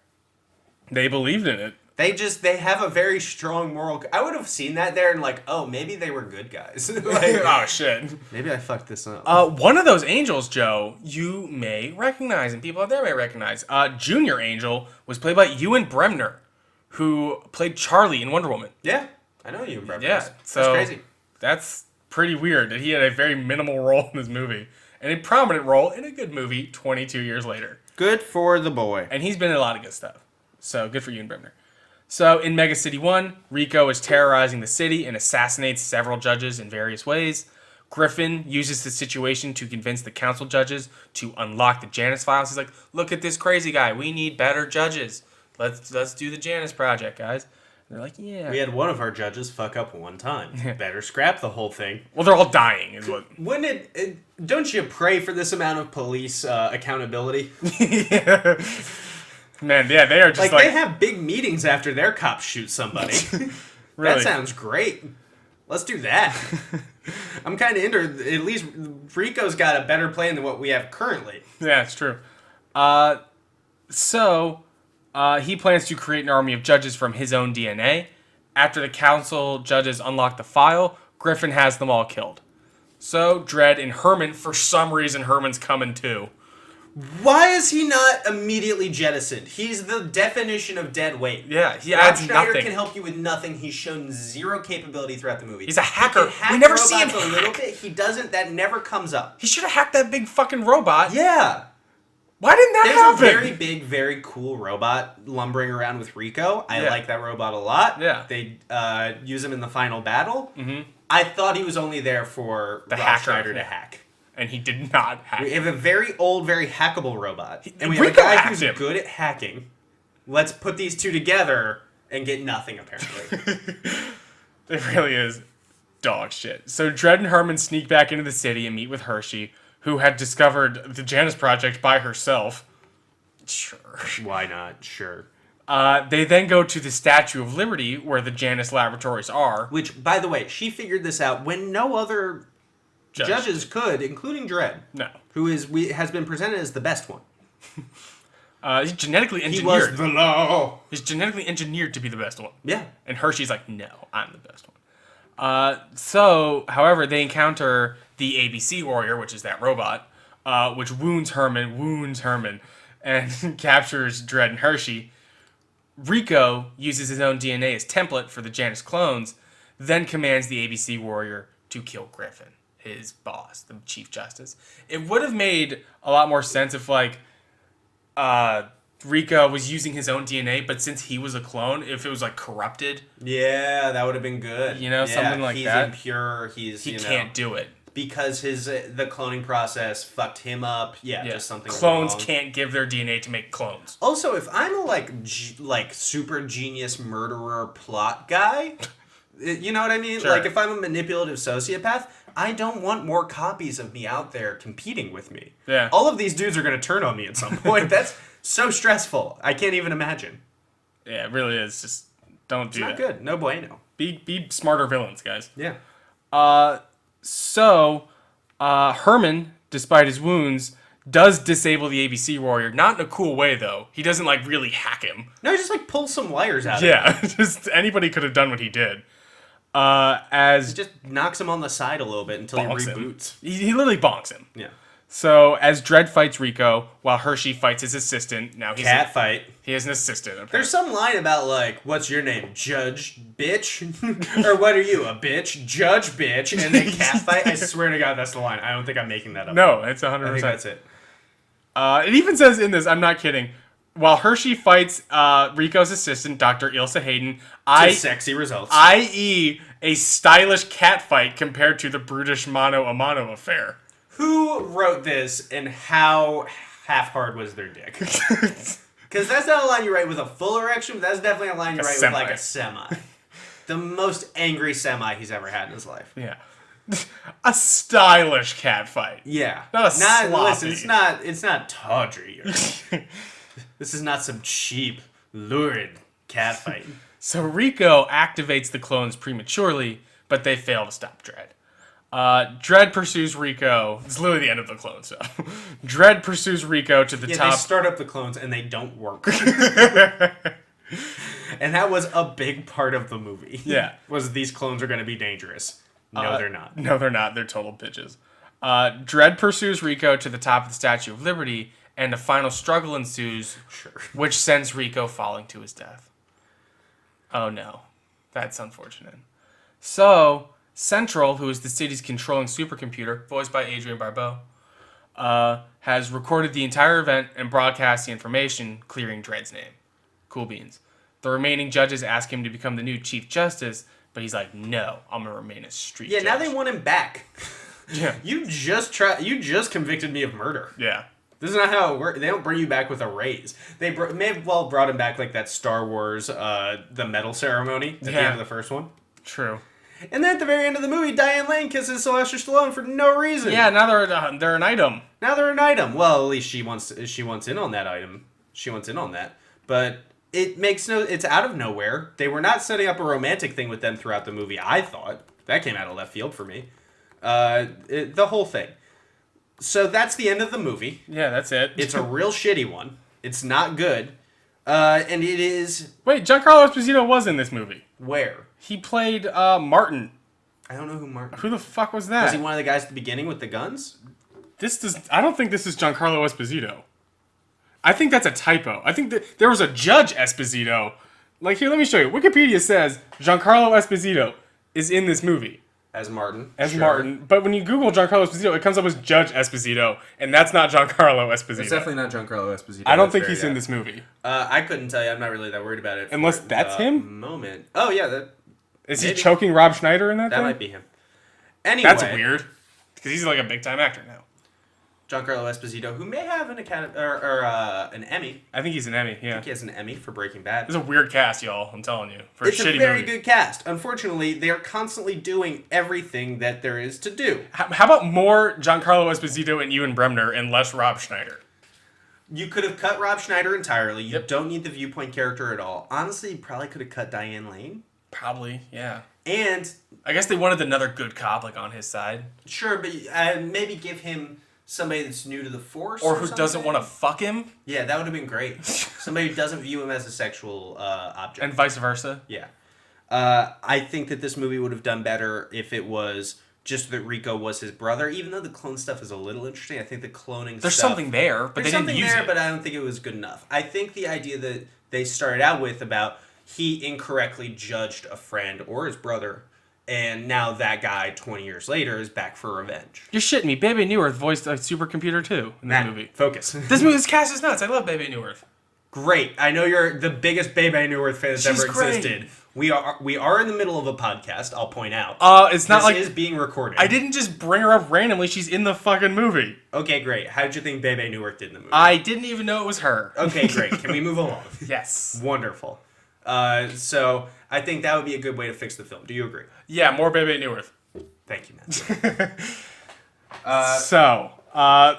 They believed in it.
They have a very strong moral... I would have seen that there and like, oh, maybe they were good guys. like,
Oh, shit.
maybe I fucked this up.
One of those angels, Joe, you may recognize, and people out there may recognize. Junior Angel was played by Ewan Bremner, who played Charlie in Wonder Woman.
Yeah, I know you, Brett.
Yeah,
That's
so
crazy.
That's pretty weird that he had a very minimal role in this movie. And a prominent role in a good movie 22 years later.
Good for the boy.
And he's been in a lot of good stuff. So good for Ewan Bremner. So in Mega City 1, Rico is terrorizing the city and assassinates several judges in various ways. Griffin uses the situation to convince the council judges to unlock the Janus files. He's like, look at this crazy guy. We need better judges. Let's do the Janus project, guys. And they're like, yeah.
We had one of our judges fuck up one time. Better scrap the whole thing.
Well, they're all dying is what...
Wouldn't don't you pray for this amount of police accountability?
Yeah. Man, yeah, they are just like...
they have big meetings after their cops shoot somebody.
Really?
That sounds great. Let's do that. I'm kind of into it. At least Rico's got a better plan than what we have currently.
Yeah, it's true. So he plans to create an army of judges from his own DNA. After the council judges unlock the file, Griffin has them all killed. So Dredd and Herman, for some reason, Herman's coming too.
Why is he not immediately jettisoned? He's the definition of dead weight.
Yeah, he
Rob
adds
Schneider
nothing.
can help you with nothing. He's shown zero capability throughout the movie.
He's a hacker.
He can hack
We never see him
robots a little
hack.
bit. He doesn't. That never comes up.
He should have hacked that big fucking robot.
Yeah.
Why didn't that
There's
happen?
a very big, very cool robot lumbering around with Rico. I like that robot a lot.
Yeah.
They use him in the final battle.
Mm-hmm.
I thought he was only there for
The
Rob
hacker.
Schneider to hack.
and he did not hack
We
it.
have a very old, very hackable robot. And we have a
Rico
guy
hacked
who's
him.
good at hacking. Let's put these two together and get nothing, apparently.
It really is dog shit. So Dredd and Herman sneak back into the city and meet with Hershey, who had discovered the Janus Project by herself. Sure.
Why not? Sure.
They then go to the Statue of Liberty, where the Janus laboratories are.
Which, by the way, she figured this out when no other judges could, including Dredd.
No.
Who has been presented as the best one.
He's genetically
He
engineered.
was the law.
He's genetically engineered to be the best one.
Yeah.
And Hershey's like, no, I'm the best one. However, they encounter the ABC warrior, which is that robot, which wounds Herman, and captures Dredd and Hershey. Rico uses his own DNA as template for the Janus clones, then commands the ABC warrior to kill Griffin, his boss, the Chief Justice. It would have made a lot more sense if, like, Rico was using his own DNA, but since he was a clone, if it was, like, corrupted,
Yeah, that would have been good.
You know, something like that.
He's impure.
he can't do it.
Because the cloning process fucked him up. Yeah, just something
Clones
wrong.
can't give their DNA to make clones.
Also, if I'm a super genius murderer plot guy, you know what I mean?
Sure.
Like if I'm a manipulative sociopath, I don't want more copies of me out there competing with me.
Yeah.
All of these dudes are going to turn on me at some point. That's so stressful. I can't even imagine.
Yeah, it really is. Just don't do
Not
that.
good. No bueno.
Be smarter villains, guys.
Yeah.
Herman, despite his wounds, does disable the ABC warrior. Not in a cool way, though. He doesn't, like, really hack him.
No, he just like pull some wires out of him.
Yeah, just anybody could have done what he did.
It just knocks him on the side a little bit until he
Bonks him.
reboots.
He literally bonks him.
Yeah.
So, as Dredd fights Rico, while Hershey fights his assistant, now he's
Cat fight.
he has an assistant. Apparently.
There's some line about like, what's your name? Judge bitch? Or what are you, a bitch? Judge bitch. And then cat fight. I swear to God, that's the line. I don't think I'm making that up.
No, it's 100%.
I think that's it.
It even says in this, I'm not kidding, while Hershey fights Rico's assistant, Dr. Ilsa Hayden,
Sexy results.
i.e. a stylish cat fight compared to the brutish mano a mano affair.
Who wrote this and how half hard was their dick? Because that's not a line you write with a full erection, but that's definitely a line you write
semi.
with like a semi. The most angry semi he's ever had in his life.
Yeah. A stylish cat fight.
Yeah.
Not a sloppy.
Listen, it's not tawdry. This is not some cheap, lurid cat fight.
So Rico activates the clones prematurely, but they fail to stop Dredd. Dredd pursues Rico. It's literally the end of the clone stuff. Dredd pursues Rico to the
Yeah,
top.
they start up the clones and they don't work. And that was a big part of the movie.
Yeah.
Was these clones are going to be dangerous. No, they're not.
No, they're not. They're total bitches. Dredd pursues Rico to the top of the Statue of Liberty, and a final struggle ensues, which sends Rico falling to his death. Oh no. That's unfortunate. So, Central, who is the city's controlling supercomputer, voiced by Adrienne Barbeau, has recorded the entire event and broadcast the information, clearing Dredd's name. Cool beans. The remaining judges ask him to become the new Chief Justice, but he's like, no, I'm going to remain a street judge.
Now they want him back.
Yeah.
You just convicted me of murder.
Yeah.
This is not how it works. They don't bring you back with a raise. They may have well brought him back like that Star Wars, the medal ceremony at the end of the first one.
True.
And then at the very end of the movie, Diane Lane kisses Sylvester Stallone for no reason.
Yeah, now they're an item.
Now they're an item. Well, at least she wants in on that item. She wants in on that. But it's out of nowhere. They were not setting up a romantic thing with them throughout the movie, I thought. That came out of left field for me. The whole thing. So that's the end of the movie.
Yeah, that's it.
It's a real shitty one. It's not good. And it is...
Wait, Giancarlo Esposito was in this movie.
Where?
He played Martin.
I don't know who Martin...
Who the fuck was that?
Was he one of the guys at the beginning with the guns?
I don't think this is Giancarlo Esposito. I think that's a typo. I think that there was a Judge Esposito. Like, here, let me show you. Wikipedia says Giancarlo Esposito is in this movie.
As Martin.
As Martin. But when you Google Giancarlo Esposito, it comes up as Judge Esposito, and that's not Giancarlo Esposito.
It's definitely not Giancarlo Esposito.
I don't think he's in this movie.
I couldn't tell you. I'm not really that worried about it.
Unless
for
that's
the
him?
Moment. Oh, yeah.
Is he
maybe.
choking Rob Schneider in that
That
thing?
might be him. Anyway.
That's weird. because he's like a big time actor now.
Giancarlo Esposito, who may have an an Emmy.
I think he's an Emmy.
I
Yeah,
think he has an Emmy for Breaking Bad.
it's a weird cast, y'all. I'm telling you, for
It's
a shitty
a very
movie.
good cast. Unfortunately, they are constantly doing everything that there is to do.
How about more Giancarlo Esposito and Ewan Bremner and less Rob Schneider?
You could have cut Rob Schneider entirely. You
Yep.
don't need the viewpoint character at all. Honestly, you probably could have cut Diane Lane.
Probably, yeah.
And
I guess they wanted another good cop like on his side,
sure, but maybe give him somebody that's new to the force,
or who doesn't want to fuck him,
Yeah, that would have been great. Somebody who doesn't view him as a sexual object.
and vice versa.
Yeah. I think that this movie would have done better if it was just that Rico was his brother. Even though the clone stuff is a little interesting, I think the cloning
There's
stuff...
something there, but
There's
they didn't
something
use
there,
it.
but I don't think it was good enough. I think the idea that they started out with about he incorrectly judged a friend or his brother, and now that guy, 20 years later, is back for revenge.
You're shitting me. Baby Newirth voiced a supercomputer too in
Matt,
the movie.
focus.
This cast is nuts. I love Baby Newirth.
Great. I know you're the biggest Bebe Newirth fan that's
She's
ever
great.
existed. We are in the middle of a podcast, I'll point out.
It's not
this
like
is being recorded.
I didn't just bring her up randomly. She's in the fucking movie.
Okay, great. How did you think Bebe Newirth did in the movie?
I didn't even know it was her.
Okay, great. Can we move along?
Yes.
Wonderful. So I think that would be a good way to fix the film. Do you agree?
Yeah, more Baby Newirth.
Thank you, Matt.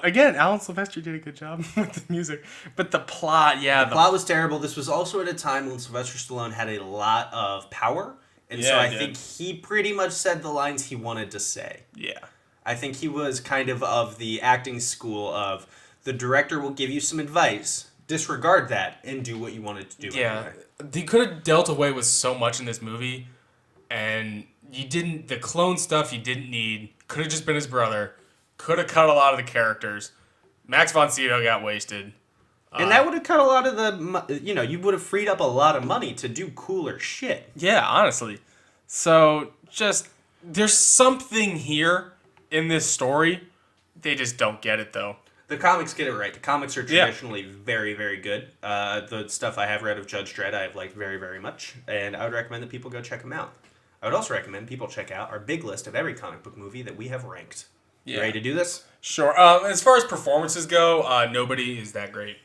Again, Alan Sylvester did a good job with the music, but the plot,
The plot was terrible. This was also at a time when Sylvester Stallone had a lot of power, and so
Yeah,
I
he
think he pretty much said the lines he wanted to say.
yeah.
I think he was kind of the acting school of the director will give you some advice, disregard that, and do what you wanted to do.
Yeah,
Anyway.
they could have dealt away with so much in this movie, and the clone stuff you didn't need. Could have just been his brother. Could have cut a lot of the characters. Max von Sydow got wasted.
And that would have cut a lot of the, you would have freed up a lot of money to do cooler shit.
Yeah, honestly. So there's something here in this story. They just don't get it though.
The comics get it right. The comics are traditionally very, very good. The stuff I have read of Judge Dredd I have liked very, very much, and I would recommend that people go check them out. I would also recommend people check out our big list of every comic book movie that we have ranked. You ready to do this?
Sure. As far as performances go, nobody is that great.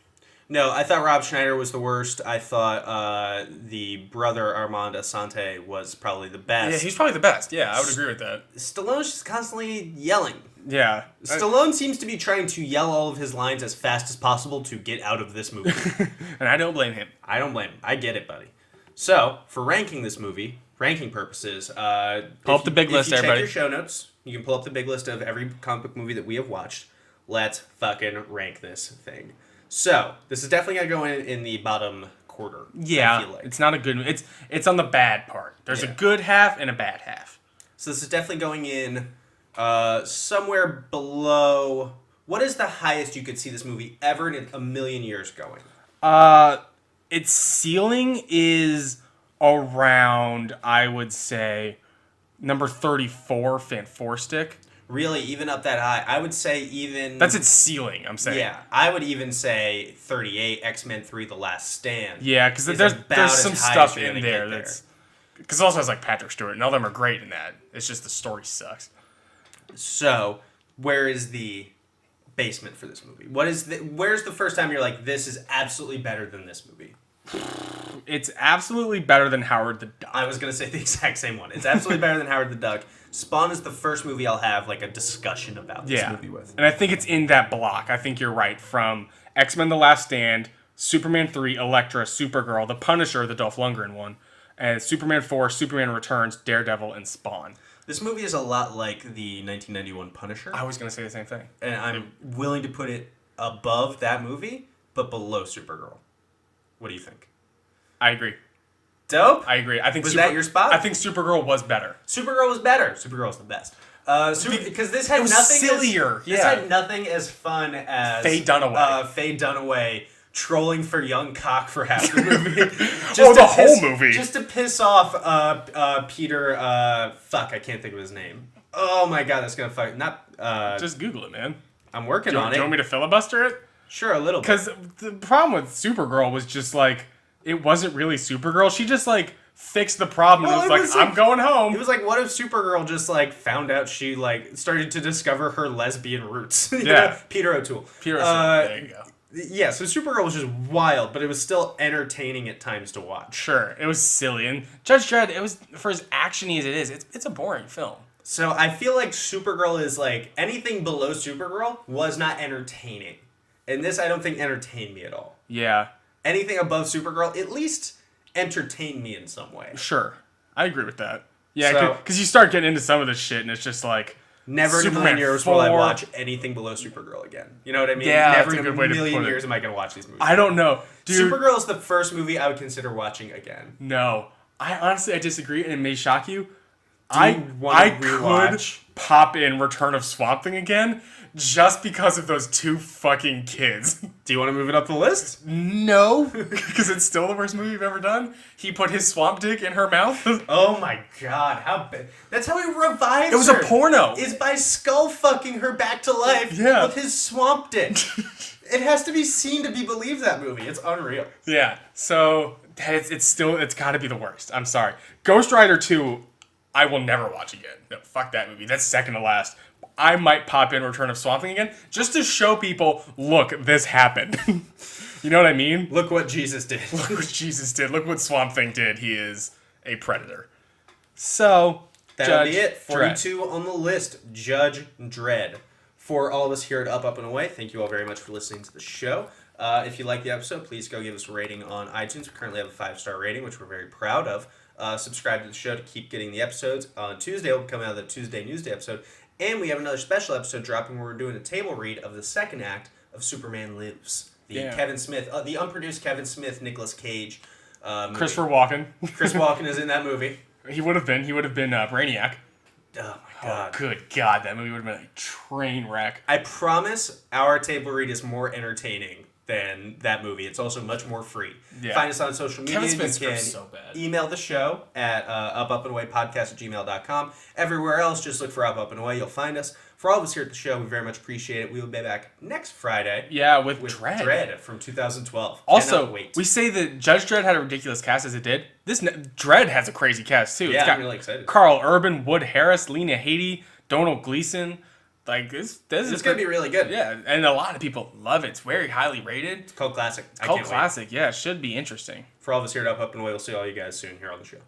No, I thought Rob Schneider was the worst. I thought the brother Armand Asante was probably the best.
Yeah, he's probably the best. Yeah, I would agree with that.
Stallone's just constantly yelling.
Yeah.
Stallone seems to be trying to yell all of his lines as fast as possible to get out of this movie.
And I don't blame him.
I don't blame him. I get it, buddy. So, for ranking this movie, ranking purposes,
Pull up the big list,
if you
everybody.
check your show notes, you can pull up the big list of every comic book movie that we have watched. Let's fucking rank this thing. So, this is definitely going to go in the bottom quarter. I
Yeah,
feel like.
it's not a good. It's on the bad part. There's
Yeah.
a good half and a bad half.
So this is definitely going in somewhere below. What is the highest you could see this movie ever in a million years going?
Its ceiling is around, I would say, number 34, Fan Four Stick.
Really, even up that high? I would say even...
That's its ceiling, I'm saying.
Yeah, I would even say 38, X-Men 3, The Last Stand.
Yeah, because
is
there's
about as
some
high
stuff
as you're
in
gonna
there
get
that's... Because it also has, like, Patrick Stewart, and all of them are great in that. It's just the story sucks.
So, where is the basement for this movie? Where's the first time you're like, this is absolutely better than this movie?
It's absolutely better than Howard the Duck.
I was going to say the exact same one. It's absolutely better than Howard the Duck. Spawn is the first movie I'll have like a discussion about this movie with.
And I think it's in that block. I think you're right. From X-Men The Last Stand, Superman 3, Elektra, Supergirl, The Punisher, the Dolph Lundgren one, and Superman 4, Superman Returns, Daredevil, and Spawn.
This movie is a lot like the 1991 Punisher.
I was going to say the same thing.
And I'm willing to put it above that movie, but below Supergirl. What do you think?
I agree.
Dope?
I agree. I think
Was that your spot?
I think Supergirl was better.
Supergirl was better. Supergirl was the best. Because this had
It was
nothing
sillier.
This
Yeah.
had nothing as fun as
Faye Dunaway.
Faye Dunaway trolling for young cock for half the movie.
The whole movie.
Just to piss off Peter. Fuck, I can't think of his name. Oh my god, that's gonna fuck. Not.
Just Google it, man.
I'm working
Do
on
you
it.
want me to filibuster it?
Sure, a little bit.
Because the problem with Supergirl was just like, it wasn't really Supergirl. She just like
fix the problem.
Well,
and it's like, I'm going home.
It was like, what if Supergirl just like found out she like started to discover her lesbian roots? Peter O'Toole.
There you go.
Yeah, so Supergirl was just wild, but it was still entertaining at times to watch.
Sure, it was silly. And Judge Dredd, it was, for as actiony as it is, it's a boring film.
So I feel like Supergirl is like, anything below Supergirl was not entertaining. And this I don't think entertained me at all.
Yeah.
Anything above Supergirl at least entertained me in some way.
Sure. I agree with that. Yeah, because you start getting into some of this shit, and it's just like...
Never in a million years will I watch anything below Supergirl again. You know what I mean?
Yeah,
Never
that's a
in
good
a
way to
million
put it.
years am I going to watch these movies.
I don't know. Dude,
Supergirl is the first movie I would consider watching again.
No. I disagree, and it may shock you.
Do
I
you wanna
could
rewatch?
pop in Return of Swamp Thing again just because of those two fucking kids.
Do you want to move it up the list?
No. Because it's still the worst movie you've ever done. He put his swamp dick in her mouth.
Oh my god, how bad. That's how he revives her.
It was a porno.
Is by skull fucking her back to life with his swamp dick. It has to be seen to be believed, that movie. It's unreal.
Yeah. So it's got to be the worst. I'm sorry. Ghost Rider 2, I will never watch again. No, fuck that movie. That's second to last. I might pop in Return of Swamp Thing again just to show people, look, this happened. You know what I mean?
Look what Jesus did.
Look what Jesus did. Look what Swamp Thing did. He is a predator. So,
that'll be it. 42 on the list. Judge Dredd. For all of us here at Up, Up, and Away, thank you all very much for listening to the show. If you like the episode, please go give us a rating on iTunes. We currently have a 5-star rating, which we're very proud of. Subscribe to the show to keep getting the episodes. On Tuesday, we'll be coming out with the Tuesday Newsday episode. And we have another special episode dropping where we're doing a table read of the second act of Superman Lives. The Kevin Smith, the unproduced Kevin Smith, Nicolas Cage movie.
Christopher Walken.
Chris Walken is in that movie.
He would have been Brainiac.
Oh my god.
Oh, good god, that movie would have been a train wreck.
I promise our table read is more entertaining than that movie. It's also much more free.
Yeah.
Find us on social media.
Kevin Smith's
you can
script's so bad.
email the show at upupandawaypodcast@gmail.com. Everywhere else, just look for Up, Up, and Away. You'll find us. For all of us here at the show, we very much appreciate it. We will be back next Friday.
Yeah, with Dredd.
Dredd from 2012.
Also,
Cannot wait.
we say that Judge Dredd had a ridiculous cast as it did. Dredd has a crazy cast too.
Yeah,
It's got
I'm really excited.
Carl Urban, Wood Harris, Lena Headey, Donald Gleason. Like this is
going to be really good.
Yeah, and a lot of people love it. It's very highly rated.
Cult classic. I
Cult
can't wait.
classic. Yeah, it should be interesting.
For all of us here at Up, Up, and Away, we'll see all you guys soon here on the show.